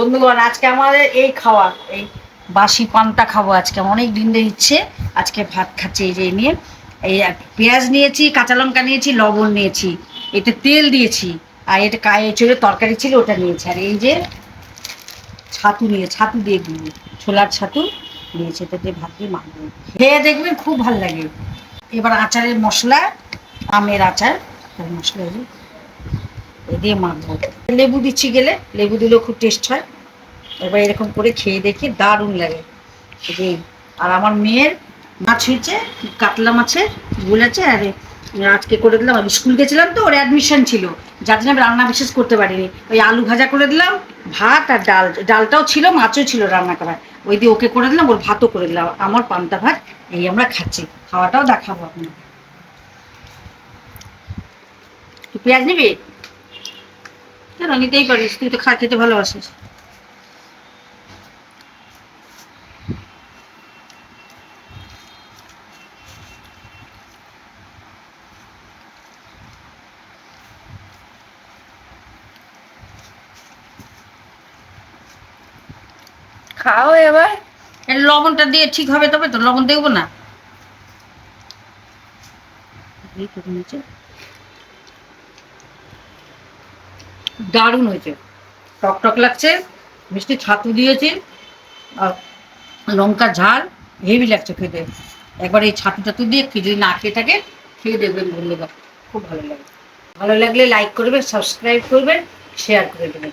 বন্ধুগণ, আজকে আমাদের এই খাওয়া, এই বাসি পান্তা খাবো। আজকে অনেক দিন ধরে ইচ্ছে, আজকে ভাত খাচ্ছি। এই যে নিয়ে এই পেঁয়াজ নিয়েছি, কাঁচা লঙ্কা নিয়েছি, লবণ নিয়েছি, এতে তেল দিয়েছি, আর এটা এঁচোড়ের তরকারি ছিল ওটা নিয়েছি, আর এই যে ছাতু নিয়ে ছাতু দিয়ে দিই, ছোলার ছাতু নিয়েছি, এটা দিয়ে ভাত দিয়ে মাখবো। খেয়ে দেখবেন খুব ভালো লাগে। এবার আচারের মশলা, আমের আচার মশলা এই দিয়ে মাখবো। লেবু দিচ্ছি, গেলে লেবু দিলেও খুব টেস্ট হয়। এবার এরকম করে খেয়ে দেখি, দারুণ লাগে। এই আর আমার মেয়ের মাছ হয়েছে, কাতলা মাছের ঝোল আছে। আর আজকে করে দিলাম, আমি স্কুল গেছিলাম তো, ওর অ্যাডমিশন ছিল, যার জন্য আমি রান্না বিশেষ করতে পারিনি। ওই আলু ভাজা করে দিলাম, ভাত আর ডাল, ডালটাও ছিল, মাছও ছিল রান্না করা, ওই দিয়ে ওকে করে দিলাম, ওর ভাতও করে দিলাম, আমার পান্তা ভাত। এই আমরা খাচ্ছি, খাওয়াটাও দেখাবো আপনাকে। তুই পেঁয়াজ নিবি? কেন, নিতেই পারিস, তুই তো খেতে ভালোবাসিস। খাও এবার। এর লবণটা দিয়ে ঠিক হবে, তবে তো লবণ দেখবো না। দারুণ হয়েছে, টক টক লাগছে, মিষ্টি ছাতু দিয়েছি, আর লঙ্কা ঝাল, হেভি লাগছে খেতে। একবার এই ছাতু টাতু দিয়ে যদি না খেয়ে থাকে, খেয়ে দেখবেন বললে, খুব ভালো লাগে। ভালো লাগলে লাইক করবেন, সাবস্ক্রাইব করবেন, শেয়ার করে দেবেন।